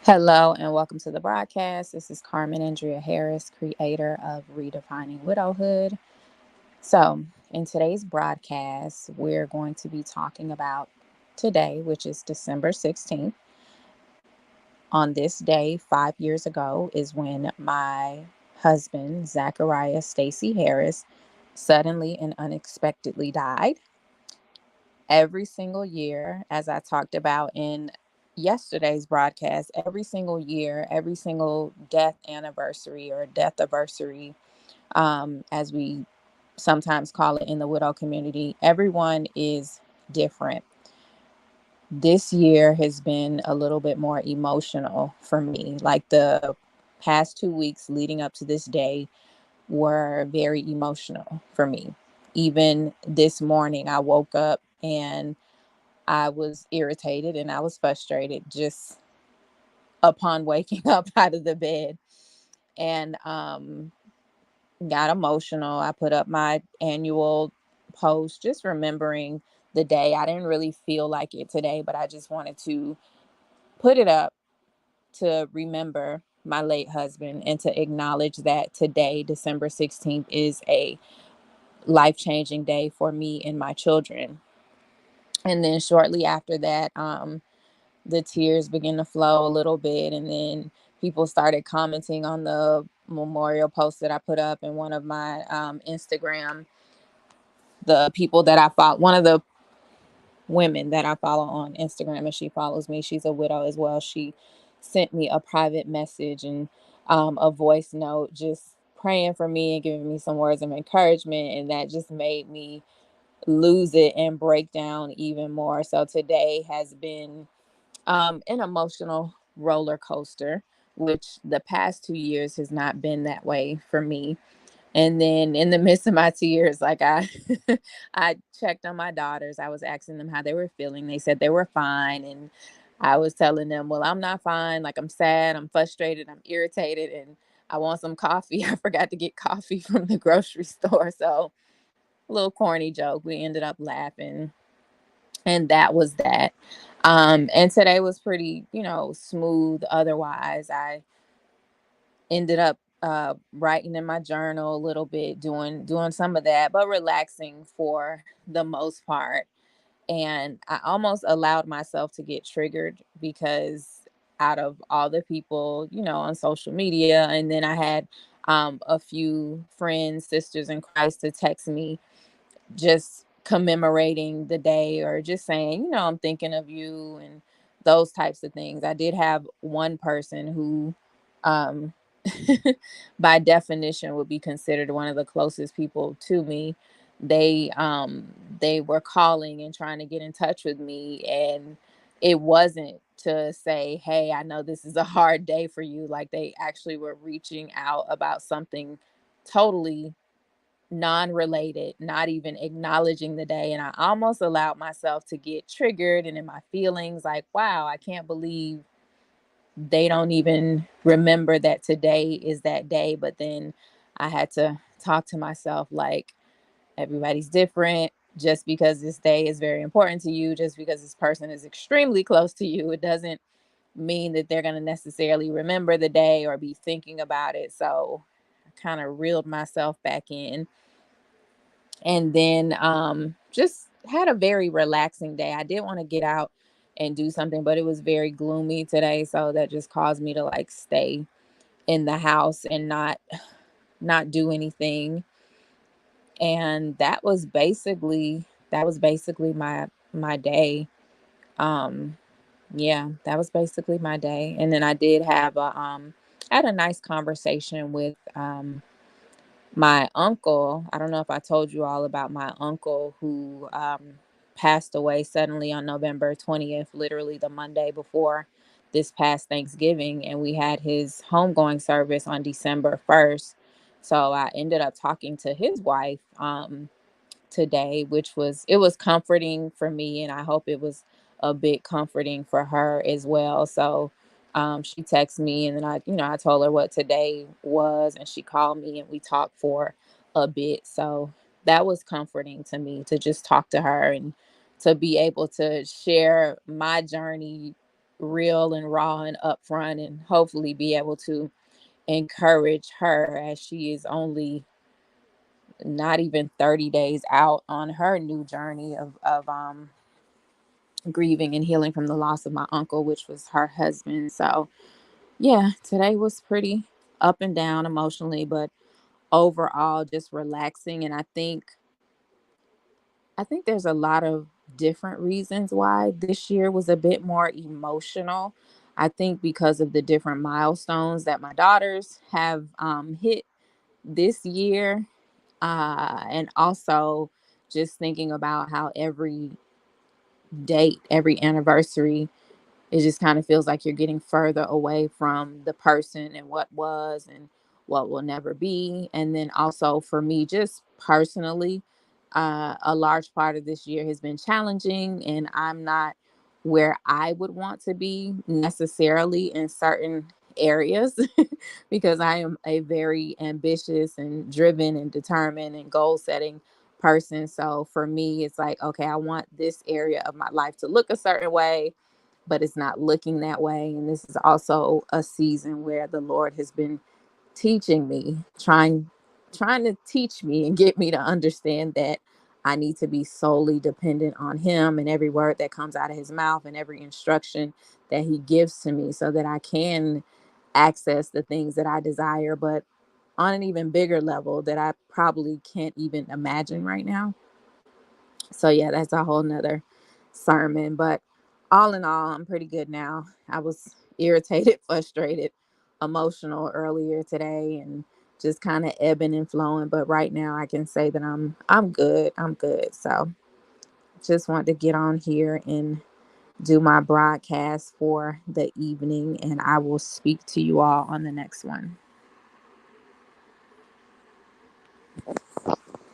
Hello and welcome to the broadcast. This is Carmen Andrea Harris, creator of Redefining Widowhood. So, in today's broadcast, we're going to be talking about today, which is December 16th. On this day, 5 years ago, is when my husband, Zachariah Stacy Harris, suddenly and unexpectedly died. Every single year, as I talked about in yesterday's broadcast, every single year, every single death anniversary or death anniversary, as we sometimes call it in the widow community, everyone is different. This year has been a little bit more emotional for me. Like the past 2 weeks leading up to this day were very emotional for me. Even this morning, I woke up and I was irritated and I was frustrated just upon waking up out of the bed and got emotional. I put up my annual post just remembering the day. I didn't really feel like it today, but I just wanted to put it up to remember my late husband and to acknowledge that today, December 16th, is a life-changing day for me and my children. And then shortly after that, the tears began to flow a little bit, and then people started commenting on the memorial post that I put up in one of my Instagram. The people that I follow, one of the women that I follow on Instagram, and she follows me, she's a widow as well. She sent me a private message and a voice note just praying for me and giving me some words of encouragement, and that just made me lose it and break down even more. So today has been an emotional roller coaster, which the past 2 years has not been that way for me. And then in the midst of my tears, like I checked on my daughters. I was asking them how they were feeling. They said they were fine. And I was telling them, well, I'm not fine. Like I'm sad, I'm frustrated, I'm irritated, and I want some coffee. I forgot to get coffee from the grocery store. So a little corny joke. We ended up laughing, and that was that. And today was pretty, smooth. Otherwise, I ended up writing in my journal a little bit, doing some of that, but relaxing for the most part. And I almost allowed myself to get triggered because out of all the people, on social media, and then I had a few friends, sisters in Christ, to text me just commemorating the day or just saying, I'm thinking of you and those types of things. I did have one person who, um, by definition, would be considered one of the closest people to me. They were calling and trying to get in touch with me, and it wasn't to say, hey, I know this is a hard day for you. Like they actually were reaching out about something totally non-related, not even acknowledging the day. And I almost allowed myself to get triggered and in my feelings like, wow, I can't believe they don't even remember that today is that day. But then I had to talk to myself like, everybody's different. Just because this day is very important to you, just because this person is extremely close to you, it doesn't mean that they're going to necessarily remember the day or be thinking about it. So I kind of reeled myself back in, and then just had a very relaxing day. I did want to get out and do something, but it was very gloomy today, so that just caused me to like stay in the house and not do anything. And that was basically my day. um yeah, that was basically my day. And then I did have I had a nice conversation with my uncle. I don't know if I told you all about my uncle who passed away suddenly on November 20th, literally the Monday before this past Thanksgiving. And we had his homegoing service on December 1st. So I ended up talking to his wife today, it was comforting for me. And I hope it was a bit comforting for her as well. So she texted me, and then I told her what today was, and she called me and we talked for a bit. So that was comforting to me, to just talk to her and to be able to share my journey real and raw and upfront, and hopefully be able to encourage her, as she is only not even 30 days out on her new journey of grieving and healing from the loss of my uncle, which was her husband. So yeah, today was pretty up and down emotionally, but overall just relaxing. And I think there's a lot of different reasons why this year was a bit more emotional. I think because of the different milestones that my daughters have hit this year, and also just thinking about how every date, every anniversary, it just kind of feels like you're getting further away from the person and what was and what will never be. And then also for me, just personally, a large part of this year has been challenging, and I'm not where I would want to be necessarily in certain areas because I am a very ambitious and driven and determined and goal setting person. So for me, it's like, okay, I want this area of my life to look a certain way, but it's not looking that way. And this is also a season where the Lord has been teaching me, trying to teach me and get me to understand that I need to be solely dependent on him and every word that comes out of his mouth and every instruction that he gives to me, so that I can access the things that I desire, but on an even bigger level that I probably can't even imagine right now. So yeah, that's a whole nother sermon. But all in all, I'm pretty good now. I was irritated, frustrated, emotional earlier today, and just kind of ebbing and flowing. But right now I can say that I'm good. I'm good. So just wanted to get on here and do my broadcast for the evening, and I will speak to you all on the next one.